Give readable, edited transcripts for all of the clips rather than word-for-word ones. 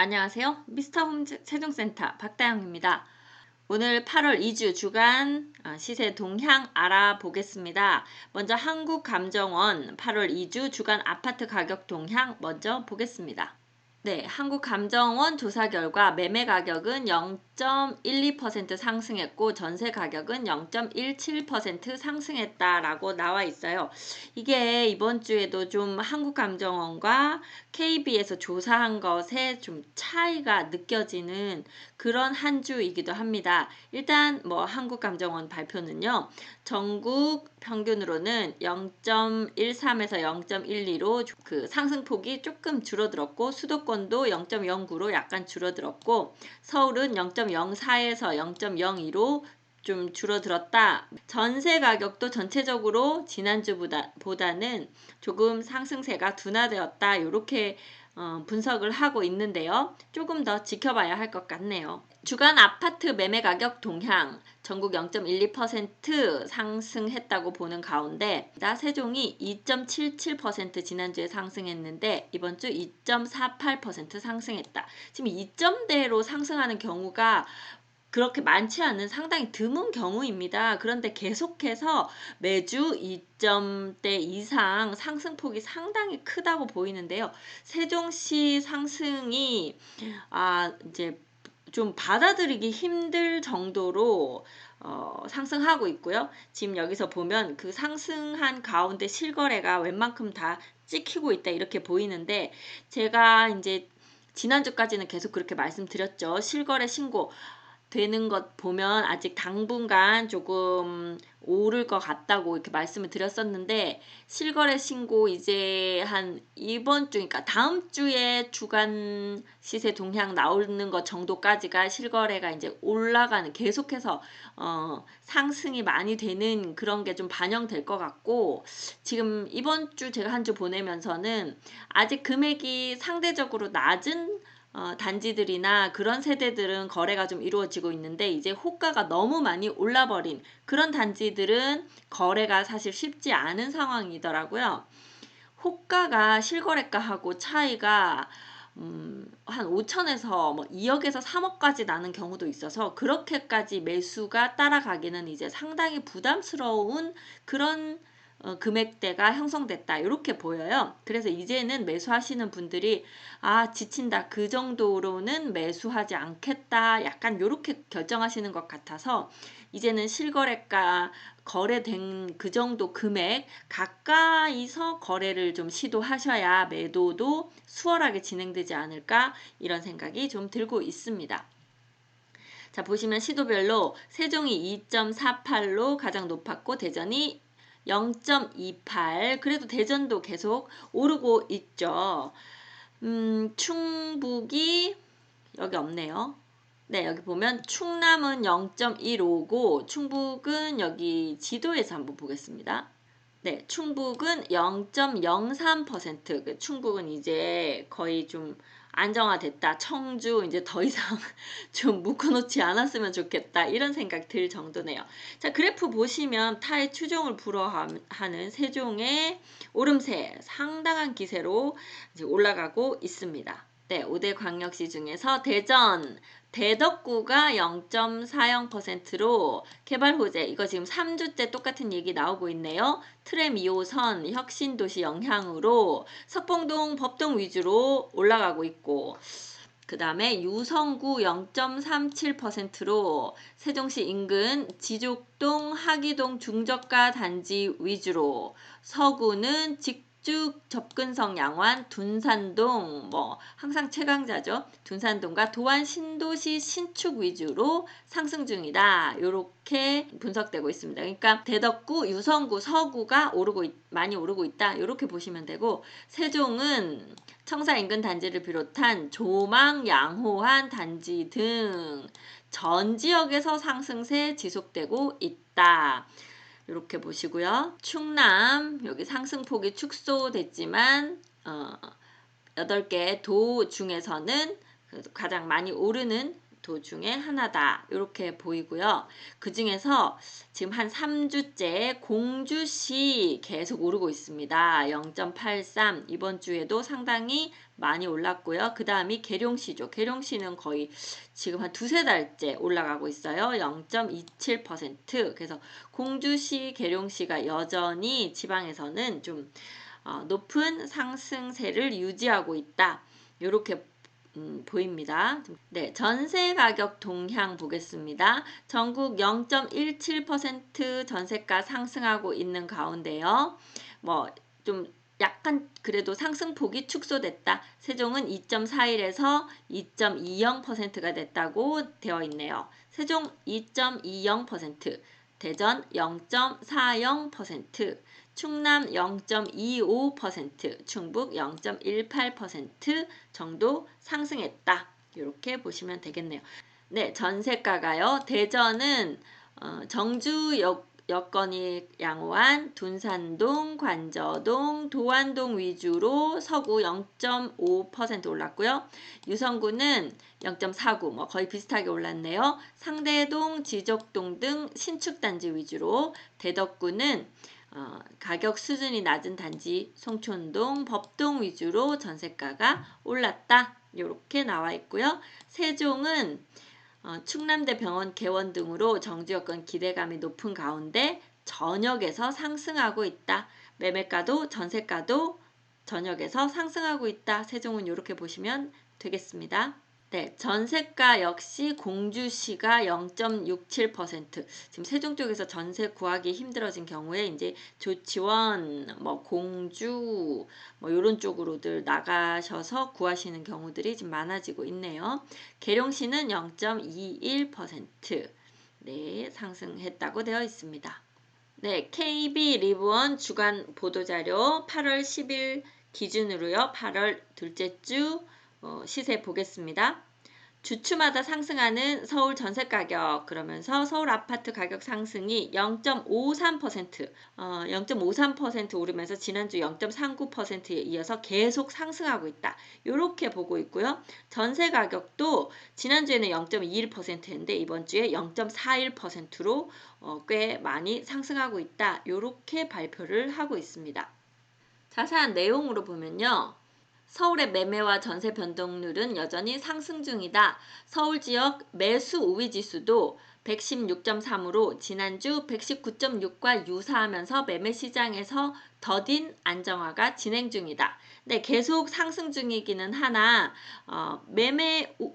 안녕하세요. 미스터홈 세종센터 박다영입니다. 오늘 8월 2주 주간 시세 동향 알아보겠습니다. 먼저 한국감정원 8월 2주 주간 아파트 가격 동향 먼저 보겠습니다. 네, 한국감정원 조사 결과 매매 가격은 0.12% 상승했고 전세 가격은 0.17% 상승했다라고 나와 있어요. 이게 이번 주에도 좀 한국감정원과 KB에서 조사한 것에 좀 차이가 느껴지는 그런 한 주이기도 합니다. 일단 뭐 한국감정원 발표는요. 전국 평균으로는 0.13에서 0.12로 그 상승폭이 조금 줄어들었고 수도권도 0.09로 약간 줄어들었고 서울은 0.04에서 0.02로 좀 줄어들었다. 전세 가격도 전체적으로 지난주보다는 조금 상승세가 둔화되었다. 이렇게 분석을 하고 있는데요. 조금 더 지켜봐야 할 것 같네요. 주간 아파트 매매 가격 동향 전국 0.12% 상승했다고 보는 가운데 세종이 2.77% 지난주에 상승했는데 이번 주 2.48% 상승했다. 지금 2점대로 상승하는 경우가 그렇게 많지 않은 상당히 드문 경우입니다. 그런데 계속해서 매주 2점대 이상 상승폭이 상당히 크다고 보이는데요. 세종시 상승이 이제 좀 받아들이기 힘들 정도로 상승하고 있고요. 지금 여기서 보면 그 상승한 가운데 실거래가 웬만큼 다 찍히고 있다 이렇게 보이는데 제가 이제 지난주까지는 계속 그렇게 말씀드렸죠. 실거래 신고 되는 것 보면 아직 당분간 조금 오를 것 같다고 이렇게 말씀을 드렸었는데 실거래 신고 이제 한 이번 주 그러니까 다음 주에 주간 시세 동향 나오는 것 정도까지가 실거래가 이제 올라가는 계속해서 상승이 많이 되는 그런 게 좀 반영될 것 같고 지금 이번 주 제가 한 주 보내면서는 아직 금액이 상대적으로 낮은 단지들이나 그런 세대들은 거래가 좀 이루어지고 있는데 이제 호가가 너무 많이 올라버린 그런 단지들은 거래가 사실 쉽지 않은 상황이더라고요. 호가가 실거래가하고 차이가 한 5천에서 뭐 2억에서 3억까지 나는 경우도 있어서 그렇게까지 매수가 따라가기는 이제 상당히 부담스러운 그런 금액대가 형성됐다 이렇게 보여요. 그래서 이제는 매수하시는 분들이 지친다 그 정도로는 매수하지 않겠다 약간 이렇게 결정하시는 것 같아서 이제는 실거래가 거래된 그 정도 금액 가까이서 거래를 좀 시도하셔야 매도도 수월하게 진행되지 않을까 이런 생각이 좀 들고 있습니다. 자 보시면 시도별로 세종이 2.48로 가장 높았고 대전이 0.28 그래도 대전도 계속 오르고 있죠. 충북이 여기 없네요. 네, 여기 보면 충남은 0.15고 충북은 여기 지도에서 한번 보겠습니다. 네, 충북은 0.03%. 충북은 이제 거의 좀 안정화됐다. 청주 이제 더 이상 좀 묶어놓지 않았으면 좋겠다. 이런 생각 들 정도네요. 자, 그래프 보시면 타의 추종을 불허하는 세종의 오름세 상당한 기세로 이제 올라가고 있습니다. 네, 5대 광역시 중에서 대전 대덕구가 0.40%로 개발 호재 이거 지금 3주째 똑같은 얘기 나오고 있네요. 트램 2호선 혁신도시 영향으로 석봉동 법동 위주로 올라가고 있고 그 다음에 유성구 0.37%로 세종시 인근 지족동 하기동 중저가 단지 위주로 서구는 직주 접근성 양환 둔산동 뭐 항상 최강자죠. 둔산동과 도안 신도시 신축 위주로 상승 중이다. 이렇게 분석되고 있습니다. 그러니까 대덕구, 유성구, 서구가 많이 오르고 있다. 이렇게 보시면 되고 세종은 청사 인근 단지를 비롯한 조망 양호한 단지 등 전 지역에서 상승세 지속되고 있다. 이렇게 보시고요. 충남 여기 상승폭이 축소됐지만 8개 도 중에서는 가장 많이 오르는 중에 하나다. 이렇게 보이고요. 그 중에서 지금 한 3주째 공주시 계속 오르고 있습니다. 0.83 이번 주에도 상당히 많이 올랐고요. 그 다음이 계룡시죠. 계룡시는 거의 지금 한 두세 달째 올라가고 있어요. 0.27%. 그래서 공주시, 계룡시가 여전히 지방에서는 좀 높은 상승세를 유지하고 있다. 이렇게 보입니다. 네, 전세 가격 동향 보겠습니다. 전국 0.17% 전세가 상승하고 있는 가운데요. 좀 약간 그래도 상승폭이 축소됐다. 세종은 2.41에서 2.20%가 됐다고 되어 있네요. 세종 2.20%, 대전 0.40%, 충남 0.25%, 충북 0.18% 정도 상승했다. 이렇게 보시면 되겠네요. 네, 전세가가요. 대전은 정주 여건이 양호한 둔산동, 관저동, 도안동 위주로 서구 0.5% 올랐고요. 유성구는 0.49, 거의 비슷하게 올랐네요. 상대동, 지적동 등 신축단지 위주로, 대덕구는 가격 수준이 낮은 단지 송촌동, 법동 위주로 전세가가 올랐다. 이렇게 나와 있고요. 세종은 충남대 병원 개원 등으로 정주 여건 기대감이 높은 가운데 전역에서 상승하고 있다. 매매가도 전세가도 전역에서 상승하고 있다. 세종은 이렇게 보시면 되겠습니다. 네, 전세가 역시 공주시가 0.67%. 지금 세종 쪽에서 전세 구하기 힘들어진 경우에 이제 조치원, 공주, 이런 쪽으로들 나가셔서 구하시는 경우들이 좀 많아지고 있네요. 계룡시는 0.21%. 네, 상승했다고 되어 있습니다. 네, KB 리브원 주간 보도자료 8월 10일 기준으로요. 8월 둘째 주 시세 보겠습니다. 주추마다 상승하는 서울 전세가격 그러면서 서울 아파트 가격 상승이 0.53%, 0.53% 오르면서 지난주 0.39%에 이어서 계속 상승하고 있다. 이렇게 보고 있고요. 전세 가격도 지난주에는 0.21%였는데 이번 주에 0.41%로 꽤 많이 상승하고 있다. 이렇게 발표를 하고 있습니다. 자세한 내용으로 보면요. 서울의 매매와 전세 변동률은 여전히 상승 중이다. 서울 지역 매수 우위 지수도 116.3으로 지난주 119.6과 유사하면서 매매 시장에서 더딘 안정화가 진행 중이다. 네, 계속 상승 중이기는 하나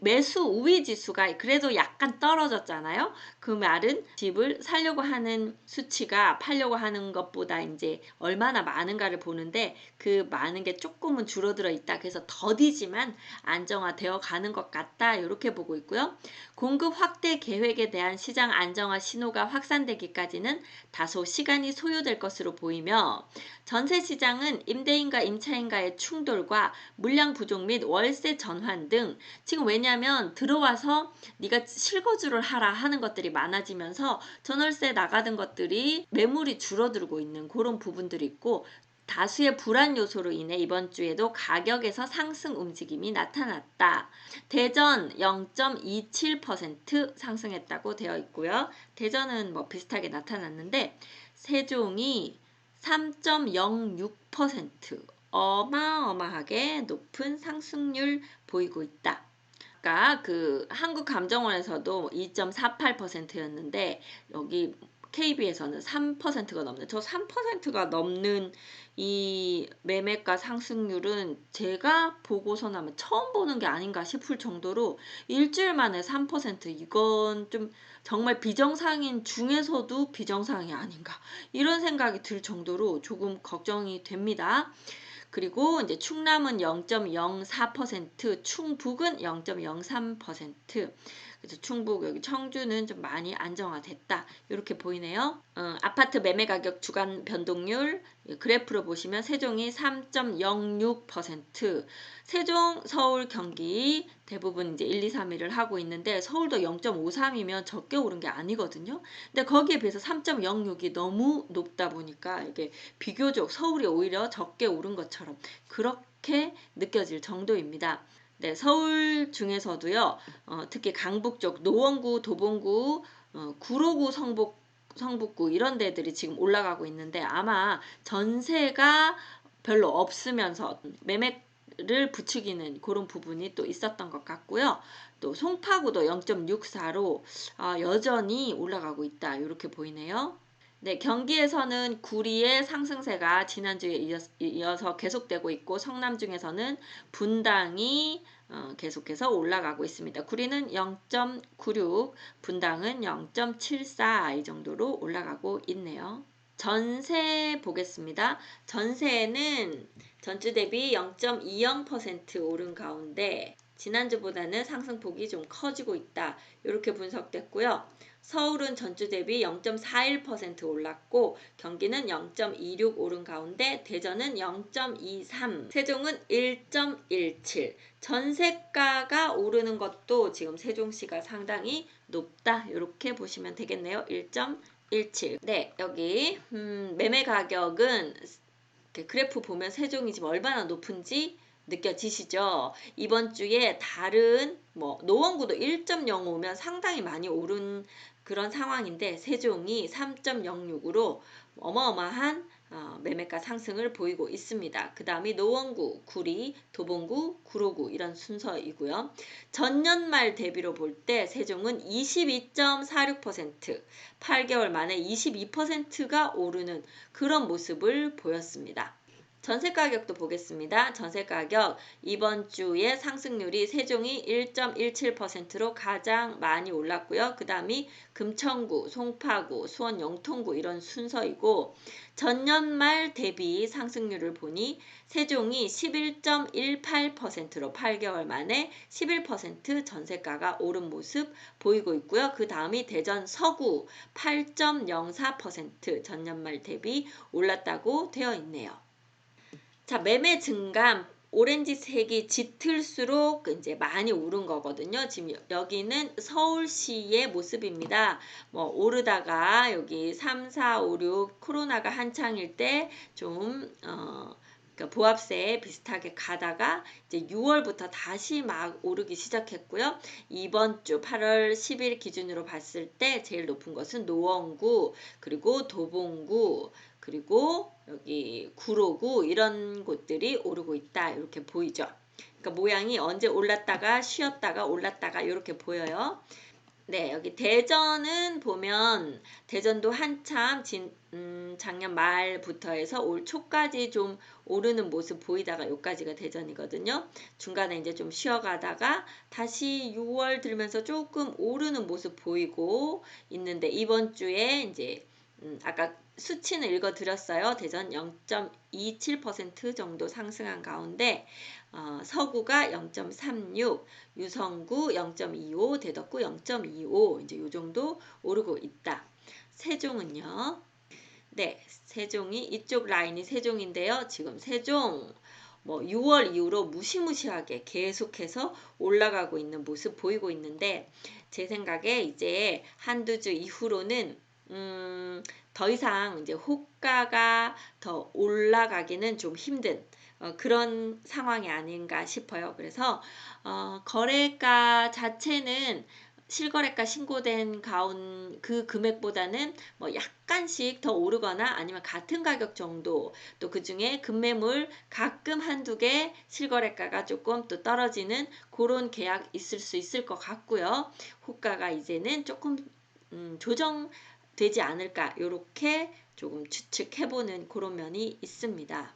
매수 우위 지수가 그래도 약간 떨어졌잖아요. 그 말은 집을 살려고 하는 수치가 팔려고 하는 것보다 이제 얼마나 많은가를 보는데 그 많은 게 조금은 줄어들어 있다. 그래서 더디지만 안정화되어 가는 것 같다. 이렇게 보고 있고요. 공급 확대 계획에 대한 시장 안정화 신호가 확산되기까지는 다소 시간이 소요될 것으로 보이며 전세 시장은 임대인과 임차인과의 충돌과 물량 부족 및 월세 전환 등 지금 왜냐하면 들어와서 네가 실거주를 하라 하는 것들이 많아지면서 전월세 나가던 것들이 매물이 줄어들고 있는 그런 부분들이 있고 다수의 불안 요소로 인해 이번 주에도 가격에서 상승 움직임이 나타났다. 대전 0.27% 상승했다고 되어 있고요. 대전은 비슷하게 나타났는데 세종이 3.06% 어마어마하게 높은 상승률 보이고 있다. 아까 그 한국감정원에서도 2.48%였는데 여기 KB에서는 3%가 넘는 저 3%가 넘는 이 매매가 상승률은 제가 보고서 나면 처음 보는 게 아닌가 싶을 정도로 일주일 만에 3% 이건 좀 정말 비정상인 중에서도 비정상이 아닌가 이런 생각이 들 정도로 조금 걱정이 됩니다. 그리고 이제 충남은 0.04%, 충북은 0.03%. 그래서 충북 여기 청주는 좀 많이 안정화됐다. 이렇게 보이네요. 아파트 매매 가격 주간 변동률 그래프로 보시면 세종이 3.06%, 세종, 서울, 경기 대부분 이제 1, 2, 3위를 하고 있는데 서울도 0.53이면 적게 오른 게 아니거든요. 근데 거기에 비해서 3.06이 너무 높다 보니까 이게 비교적 서울이 오히려 적게 오른 것처럼 그렇게 느껴질 정도입니다. 네, 서울 중에서도요. 특히 강북 쪽 노원구, 도봉구, 구로구, 성북구 이런 데들이 지금 올라가고 있는데 아마 전세가 별로 없으면서 매매를 부추기는 그런 부분이 또 있었던 것 같고요. 또 송파구도 0.64로 여전히 올라가고 있다. 이렇게 보이네요. 네, 경기에서는 구리의 상승세가 지난주에 이어서 계속되고 있고 성남 중에서는 분당이 계속해서 올라가고 있습니다. 구리는 0.96, 분당은 0.74 이 정도로 올라가고 있네요. 전세 보겠습니다. 전세는 전주 대비 0.20% 오른 가운데 지난주보다는 상승폭이 좀 커지고 있다. 이렇게 분석됐고요. 서울은 전주 대비 0.41% 올랐고 경기는 0.26 오른 가운데 대전은 0.23, 세종은 1.17. 전세가가 오르는 것도 지금 세종시가 상당히 높다. 이렇게 보시면 되겠네요. 1.17. 네, 여기 매매 가격은 그래프 보면 세종이 지금 얼마나 높은지 느껴지시죠? 이번 주에 다른 노원구도 1.05면 상당히 많이 오른 그런 상황인데 세종이 3.06으로 어마어마한 매매가 상승을 보이고 있습니다. 그 다음이 노원구, 구리, 도봉구, 구로구 이런 순서이고요. 전년 말 대비로 볼 때 세종은 22.46%, 8개월 만에 22%가 오르는 그런 모습을 보였습니다. 전세 가격도 보겠습니다. 전세 가격 이번 주에 상승률이 세종이 1.17%로 가장 많이 올랐고요. 그 다음이 금천구, 송파구, 수원 영통구 이런 순서이고 전년 말 대비 상승률을 보니 세종이 11.18%로 8개월 만에 11% 전세가가 오른 모습 보이고 있고요. 그 다음이 대전 서구 8.04% 전년 말 대비 올랐다고 되어 있네요. 자, 매매 증감 오렌지색이 짙을수록 이제 많이 오른 거거든요. 지금 여기는 서울시의 모습입니다. 오르다가 여기 3, 4, 5, 6 코로나가 한창일 때 좀 그러니까 보합세 비슷하게 가다가 이제 6월부터 다시 막 오르기 시작했고요. 이번 주 8월 10일 기준으로 봤을 때 제일 높은 것은 노원구, 그리고 도봉구, 그리고 여기 구로구 이런 곳들이 오르고 있다. 이렇게 보이죠. 그러니까 모양이 언제 올랐다가 쉬었다가 올랐다가 이렇게 보여요. 네, 여기 대전은 보면 대전도 한참 작년 말부터 해서 올 초까지 좀 오르는 모습 보이다가 여기까지가 대전이거든요. 중간에 이제 좀 쉬어가다가 다시 6월 들면서 조금 오르는 모습 보이고 있는데 이번 주에 이제 아까 수치는 읽어드렸어요. 대전 0.27% 정도 상승한 가운데 서구가 0.36, 유성구 0.25, 대덕구 0.25 이제 요 정도 오르고 있다. 세종은요. 네, 세종이 이쪽 라인이 세종인데요. 지금 세종 6월 이후로 무시무시하게 계속해서 올라가고 있는 모습 보이고 있는데 제 생각에 이제 한두 주 이후로는 더 이상 이제 호가가 더 올라가기는 좀 힘든 그런 상황이 아닌가 싶어요. 그래서 거래가 자체는 실거래가 신고된 그 금액보다는 약간씩 더 오르거나 아니면 같은 가격 정도 또 그 중에 급매물 가끔 한두 개 실거래가가 조금 또 떨어지는 그런 계약 있을 수 있을 것 같고요. 호가가 이제는 조금 조정되지 않을까 이렇게 조금 추측해보는 그런 면이 있습니다.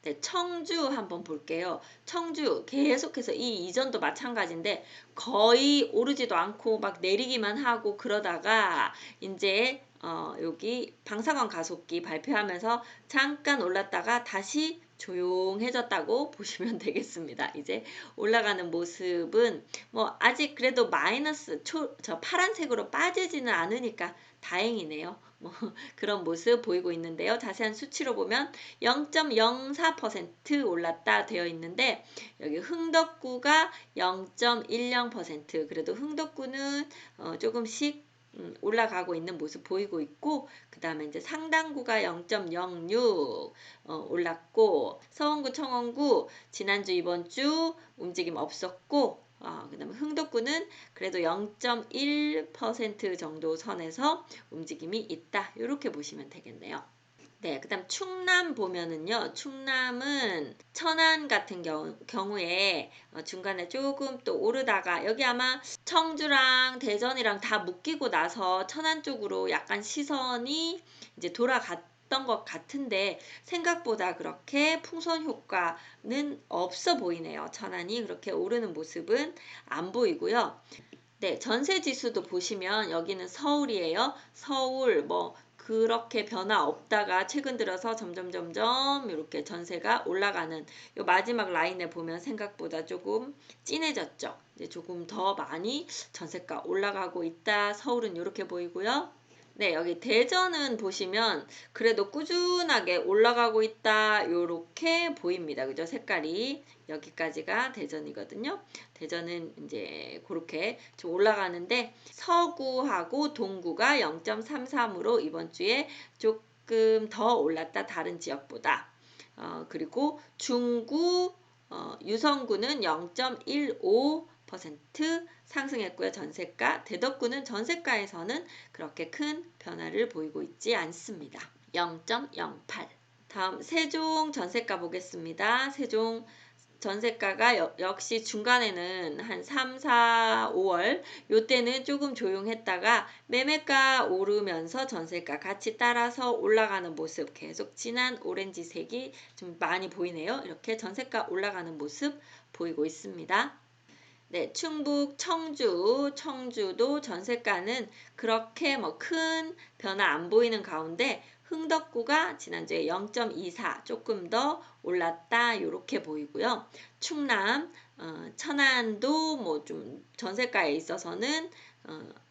네, 청주 한번 볼게요. 청주 계속해서 이 이전도 마찬가지인데 거의 오르지도 않고 막 내리기만 하고 그러다가 이제 여기 방사선 가속기 발표하면서 잠깐 올랐다가 다시 조용해졌다고 보시면 되겠습니다. 이제 올라가는 모습은 아직 그래도 마이너스 저 파란색으로 빠지지는 않으니까 다행이네요. 그런 모습 보이고 있는데요. 자세한 수치로 보면 0.04% 올랐다 되어 있는데 여기 흥덕구가 0.10% 그래도 흥덕구는 조금씩 올라가고 있는 모습 보이고 있고, 그 다음에 이제 상당구가 0.06 올랐고, 서원구, 청원구 지난주 이번주 움직임 없었고, 그 다음에 흥덕구는 그래도 0.1% 정도 선에서 움직임이 있다. 이렇게 보시면 되겠네요. 네, 그 다음 충남 보면은요, 충남은 천안 같은 경우에 중간에 조금 또 오르다가, 여기 아마 청주랑 대전이랑 다 묶이고 나서 천안 쪽으로 약간 시선이 이제 돌아갔던 것 같은데, 생각보다 그렇게 풍선 효과는 없어 보이네요. 천안이 그렇게 오르는 모습은 안 보이고요. 네, 전세 지수도 보시면 여기는 서울이에요. 서울 그렇게 변화 없다가 최근 들어서 점점 이렇게 전세가 올라가는 요 마지막 라인에 보면 생각보다 조금 진해졌죠. 이제 조금 더 많이 전세가 올라가고 있다. 서울은 이렇게 보이고요. 네, 여기 대전은 보시면 그래도 꾸준하게 올라가고 있다. 요렇게 보입니다. 그죠? 색깔이 여기까지가 대전이거든요. 대전은 이제 그렇게 좀 올라가는데, 서구하고 동구가 0.33으로 이번 주에 조금 더 올랐다. 다른 지역보다. 그리고 중구, 유성구는 0.15% 상승했고요. 전세가. 대덕구는 전세가에서는 그렇게 큰 변화를 보이고 있지 않습니다. 0.08. 다음 세종 전세가 보겠습니다. 세종 전세가가 역시 중간에는 한 3, 4, 5월 요때는 조금 조용했다가 매매가 오르면서 전세가 같이 따라서 올라가는 모습, 계속 진한 오렌지색이 좀 많이 보이네요. 이렇게 전세가 올라가는 모습 보이고 있습니다. 네, 충북, 청주도 전세가는 그렇게 큰 변화 안 보이는 가운데, 흥덕구가 지난주에 0.24 조금 더 올랐다. 이렇게 보이고요. 충남, 천안도 좀 전세가에 있어서는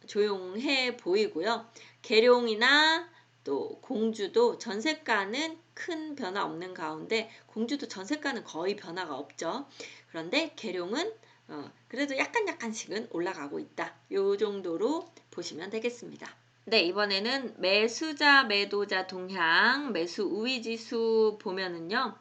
조용해 보이고요. 계룡이나 또 공주도 전세가는 큰 변화 없는 가운데, 공주도 전세가는 거의 변화가 없죠. 그런데 계룡은 그래도 약간씩은 올라가고 있다. 요 정도로 보시면 되겠습니다. 네, 이번에는 매수자, 매도자 동향, 매수 우위 지수 보면은요.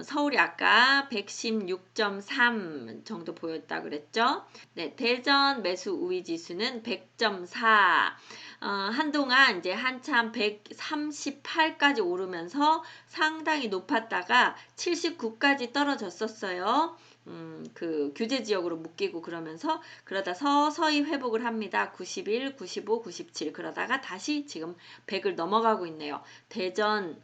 서울이 아까 116.3 정도 보였다 그랬죠. 네, 대전 매수 우위 지수는 100.4. 한동안 이제 한참 138까지 오르면서 상당히 높았다가 79까지 떨어졌었어요. 그 규제 지역으로 묶이고 그러다 서서히 회복을 합니다. 91, 95, 97 그러다가 다시 지금 100을 넘어가고 있네요. 대전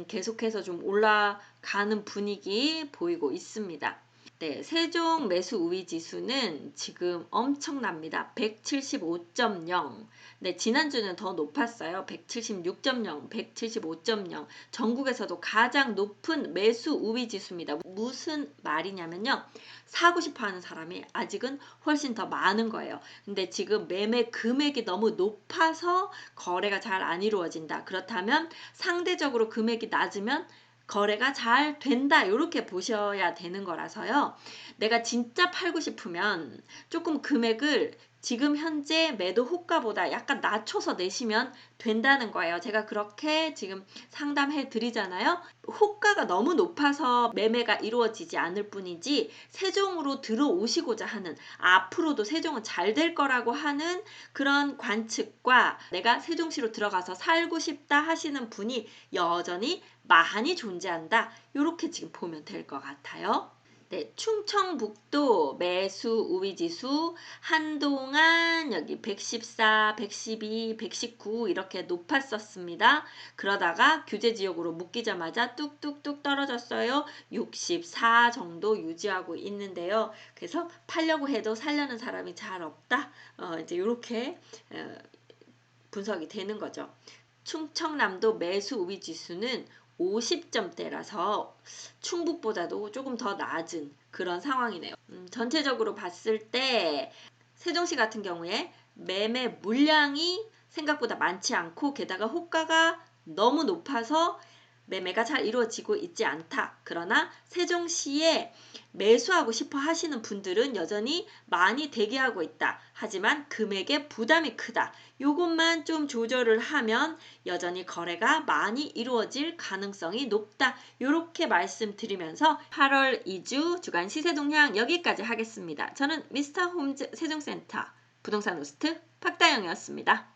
계속해서 좀 올라가는 분위기 보이고 있습니다. 네, 세종 매수 우위 지수는 지금 엄청납니다. 175.0. 네, 지난주는 더 높았어요. 176.0, 175.0. 전국에서도 가장 높은 매수 우위 지수입니다. 무슨 말이냐면요. 사고 싶어 하는 사람이 아직은 훨씬 더 많은 거예요. 근데 지금 매매 금액이 너무 높아서 거래가 잘 안 이루어진다. 그렇다면 상대적으로 금액이 낮으면 거래가 잘 된다. 이렇게 보셔야 되는 거라서요. 내가 진짜 팔고 싶으면 조금 금액을 지금 현재 매도 호가보다 약간 낮춰서 내시면 된다는 거예요. 제가 그렇게 지금 상담해 드리잖아요. 호가가 너무 높아서 매매가 이루어지지 않을 뿐이지, 세종으로 들어오시고자 하는, 앞으로도 세종은 잘 될 거라고 하는 그런 관측과 내가 세종시로 들어가서 살고 싶다 하시는 분이 여전히 많이 존재한다. 이렇게 지금 보면 될 것 같아요. 네, 충청북도 매수 우위 지수 한동안 여기 114, 112, 119 이렇게 높았었습니다. 그러다가 규제 지역으로 묶이자마자 뚝뚝뚝 떨어졌어요. 64 정도 유지하고 있는데요. 그래서 팔려고 해도 살려는 사람이 잘 없다. 이제 이렇게 분석이 되는 거죠. 충청남도 매수 우위 지수는 50점대라서 충북보다도 조금 더 낮은 그런 상황이네요. 전체적으로 봤을 때 세종시 같은 경우에 매매 물량이 생각보다 많지 않고, 게다가 호가가 너무 높아서 매매가 잘 이루어지고 있지 않다. 그러나 세종시에 매수하고 싶어 하시는 분들은 여전히 많이 대기하고 있다. 하지만 금액의 부담이 크다. 요것만 좀 조절을 하면 여전히 거래가 많이 이루어질 가능성이 높다. 이렇게 말씀드리면서 8월 2주 주간 시세 동향 여기까지 하겠습니다. 저는 미스터 홈즈 세종센터 부동산 호스트 박다영이었습니다.